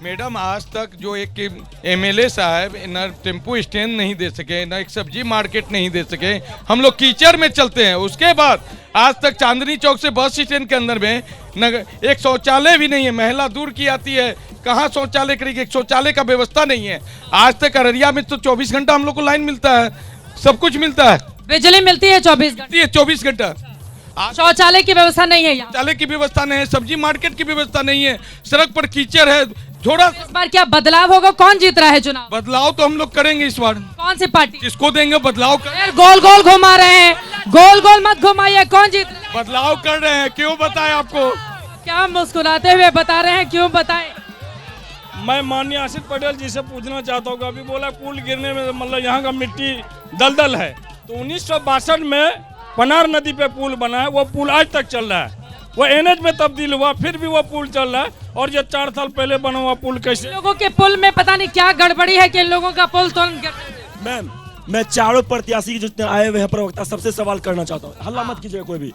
Madam आज तक जो एक एमएलए साहब न टेम्पो स्टैंड नहीं दे सके, न एक सब्जी मार्केट नहीं दे सके, हम लोग कीचड़ में चलते हैं। उसके बाद आज तक चांदनी चौक से बस स्टैंड के अंदर में न एक शौचालय भी नहीं है। महिला दूर की आती है, कहाँ शौचालय करेगी, एक शौचालय का व्यवस्था नहीं है। आज तक अररिया में तो 24 घंटा हम लोग को लाइन मिलता है, सब कुछ मिलता है, बिजली मिलती है 24 घंटा। शौचालय की व्यवस्था नहीं है, यहाँ शौचालय की व्यवस्था नहीं है, सब्जी मार्केट की व्यवस्था नहीं है, सड़क पर कीचड़ है। थोड़ा इस बार क्या बदलाव होगा? कौन जीत रहा है चुनाव? बदलाव तो हम लोग करेंगे इस बार। कौन सी पार्टी? किसको देंगे बदलाव यार गोल गोल घुमा रहे हैं, गोल गोल मत घुमाइए। कौन जीत रहा है? बदलाव कर रहे हैं, क्यों बताएं आपको? क्या मुस्कुराते हुए बता रहे हैं, क्यों बताएं? मैं माननीय आशीष पटेल जी से पूछना चाहता हूँ, अभी बोला पुल गिरने में मतलब यहाँ का मिट्टी दलदल है, तो 1962 में पनार नदी पे पुल बना है, वो पुल आज तक चल रहा है। वो एनएच में तब्दील हुआ, फिर भी वो पुल चल रहा है। और ये 4 साल पहले बना हुआ पुल कैसे? लोगों के पुल में पता नहीं क्या गड़बड़ी है कि इन लोगों का पुल तुरंत गिर। मैम, मैं चारों प्रत्याशी जितने आए हुए हैं प्रवक्ता सबसे सवाल करना चाहता हूँ, हल्ला मत कीजिएगा कोई भी।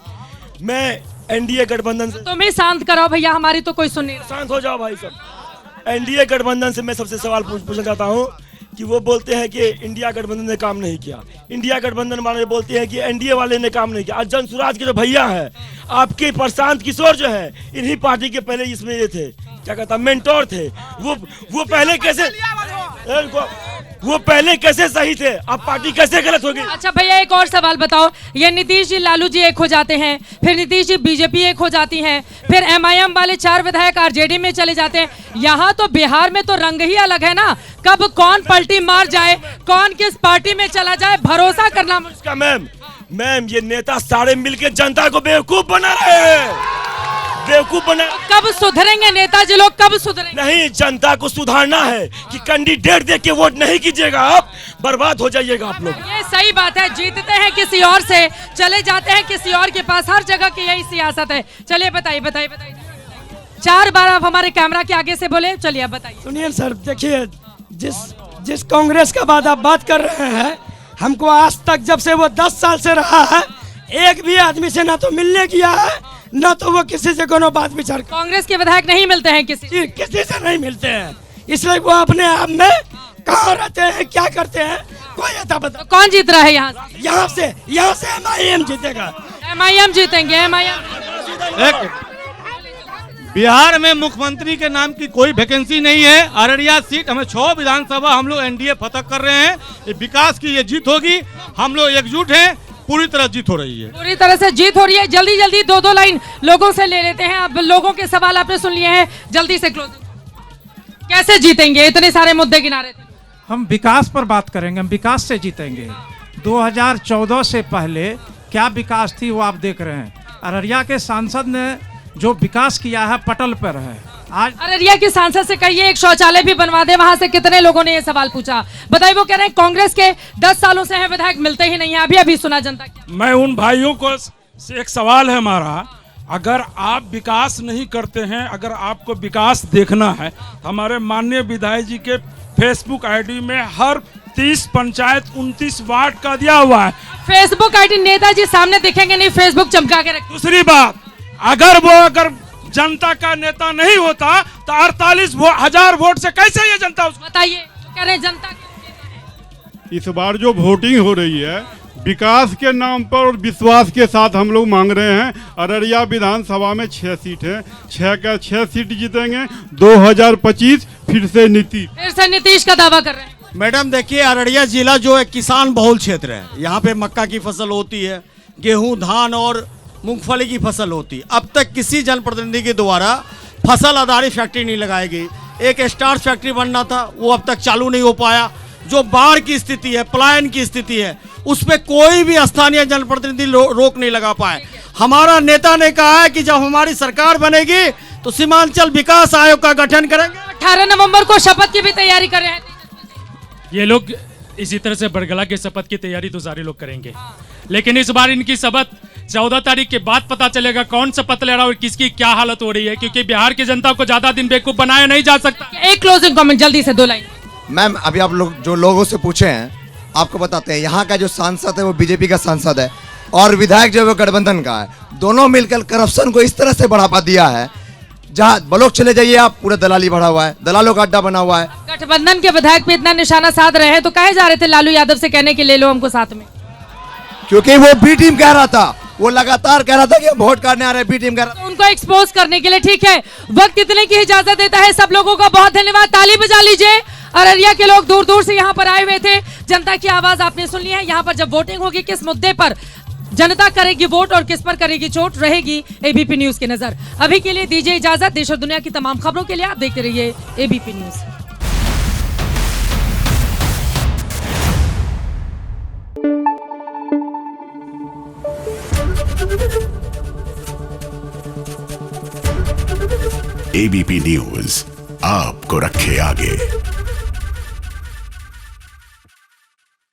मैं एनडीए गठबंधन से, तुम ही शांत कराओ भैया, हमारी तो कोई सुन नहीं रहा। शांत हो जाओ भाई सब। एनडीए गठबंधन से मैं सबसे सवाल पूछना चाहता हूँ कि वो बोलते हैं कि इंडिया गठबंधन ने काम नहीं किया, इंडिया गठबंधन वाले बोलते हैं कि एनडीए वाले ने काम नहीं किया। आज जनसुराज के जो भैया है आपके प्रशांत किशोर जो है, इन्हीं पार्टी के पहले इसमें ये थे, क्या कहता मेंटोर थे। वो पहले कैसे, वो पहले कैसे सही थे, अब पार्टी कैसे गलत हो गई? अच्छा भैया एक और सवाल बताओ, ये नीतीश जी लालू जी एक हो जाते हैं, फिर नीतीश जी बीजेपी एक हो जाती हैं, फिर एमआईएम वाले 4 विधायक आरजेडी में चले जाते हैं। यहाँ तो बिहार में तो रंग ही अलग है ना, कब कौन पलटी मार जाए, कौन किस पार्टी में चला जाए, भरोसा करना मुश्किल। मैम ये नेता सारे मिलकर जनता को बेवकूफ बना रहे हैं, बेवकूफ बना। कब सुधरेंगे नेताजी लोग, कब सुधरेंगे? नहीं, जनता को सुधारना है कि कैंडिडेट देख के वोट नहीं कीजिएगा, आप बर्बाद हो जाइएगा आप लोग। ये सही बात है, जीतते हैं किसी और से, चले जाते हैं किसी और के पास, हर जगह की यही सियासत है। चलिए बताइए बताइए बताइए, 4 बार आप हमारे कैमरा के आगे से बोले, चलिए आप बताइए। सुनिए सर, देखिए जिस कांग्रेस का बात आप बात कर रहे हैं, हमको आज तक जब से वो 10 साल से रहा है, एक भी आदमी से ना तो मिलने किया है, ना तो वो किसी से कोनो बात विचार। कांग्रेस के विधायक नहीं मिलते हैं किसी से नहीं मिलते हैं, इसलिए वो अपने आप में कहाँ रहते हैं, क्या करते हैं, कोई अता पता। तो कौन जीत रहा है यहाँ से? यहाँ से एमआईएम जीतेगा। एमआईएम जीतेंगे, एमआईएम। बिहार में मुख्यमंत्री के नाम की कोई वैकेंसी नहीं है। अररिया सीट हमें 6 विधानसभा हम लोग एनडीए फतह कर रहे हैं। ये विकास की ये जीत होगी, हम लोग एकजुट हैं, पूरी तरह जीत हो रही है, पूरी तरह से जीत हो रही है। जल्दी जल्दी 2-2 लाइन लोगों से ले लेते हैं। अब लोगों के सवाल आपने सुन लिए हैं, जल्दी से क्लोजिंग। कैसे जीतेंगे? इतने सारे मुद्दे गिना रहे थे। हम विकास पर बात करेंगे, हम विकास से जीतेंगे। 2014 से पहले क्या विकास थी वो आप देख रहे हैं। अररिया के सांसद ने जो विकास किया है पटल पर है। आज अररिया के सांसद से कहिए एक शौचालय भी बनवा दे, वहां से कितने लोगों ने ये सवाल पूछा। बताइए, वो कह रहे हैं कांग्रेस के 10 सालों से हैं विधायक, मिलते ही नहीं है। अभी अभी सुना जनता क्या। मैं उन भाइयों को से एक सवाल है हमारा, अगर आप विकास नहीं करते हैं, अगर आपको विकास देखना है, हमारे माननीय विधायक जी के फेसबुक आईडी में हर 30 पंचायत 29 वार्ड का दिया हुआ है। फेसबुक आईडी नेताजी सामने दिखेंगे नहीं, फेसबुक चमका के रखें। दूसरी बात, अगर जनता का नेता नहीं होता तो 48,000 वोट से कैसे ये जनता उसको बताइए, कह रहे हैं जनता। इस बार जो वोटिंग हो रही है विकास के नाम पर और विश्वास के साथ हम लोग मांग रहे हैं। अररिया विधानसभा में 6 सीट है, 6 सीट जीतेंगे। 2025 फिर से नीतीश का दावा कर रहे हैं। मैडम देखिए, अररिया जिला जो एक किसान बहुल क्षेत्र है, यहाँ पे मक्का की फसल होती है, गेहूं, धान और मूंगफली की फसल होती है। अब तक किसी जनप्रतिनिधि के द्वारा फसल आधारित फैक्ट्री नहीं लगाई गई। एक स्टार्च फैक्ट्री बनना था, वो अब तक चालू नहीं हो पाया। जो बाढ़ की स्थिति है, पलायन की स्थिति है, उस पर कोई भी स्थानीय जनप्रतिनिधि रोक नहीं लगा पाए। हमारा नेता ने कहा है कि जब हमारी सरकार बनेगी तो सीमांचल विकास आयोग का गठन करेंगे। 18 नवंबर को शपथ की भी तैयारी कर रहे हैं ये लोग। इसी तरह से बरगला के शपथ की तैयारी तो सारे लोग करेंगे, लेकिन इस बार इनकी शपथ 14 तारीख के बाद पता चलेगा कौन शपथ ले रहा है और किसकी क्या हालत हो रही है, क्योंकि बिहार की जनता को ज्यादा दिन बेवकूफ बनाया नहीं जा सकता। एक क्लोजिंग कमेंट जल्दी से 2 लाइन। मैम, अभी आप लोग जो लोगों से पूछे हैं आपको बताते हैं, यहाँ का जो सांसद है वो बीजेपी का सांसद है और विधायक जो है वो गठबंधन का है। दोनों मिलकर करप्शन को इस तरह से बढ़ावा दिया है जहाँ बलोच चले जाइए आप, पूरा दलाली बढ़ा हुआ है, दलालों का अड्डा बना हुआ है। गठबंधन के विधायक पे इतना निशाना साध रहे हैं तो कहे जा रहे थे लालू यादव से कहने के ले लो हमको साथ में? क्योंकि वो बी टीम कह रहा था, वो लगातार कह रहा था कि हम वोट करने आ रहे हैं, बी टीम कह रहा था। उनको एक्सपोज करने के लिए ठीक है, वक्त इतने की इजाजत देता है। सब लोगों का बहुत धन्यवाद, ताली बजा लीजिए। अररिया के लोग दूर दूर से यहाँ पर आए हुए थे, जनता की आवाज आपने सुन ली है। यहाँ पर जब वोटिंग होगी, किस मुद्दे पर जनता करेगी वोट और किस पर करेगी चोट, रहेगी एबीपी न्यूज की नजर। अभी के लिए दीजिए इजाजत, देश और दुनिया की तमाम खबरों के लिए आप देखते रहिए एबीपी न्यूज। एबीपी न्यूज आपको रखे आगे।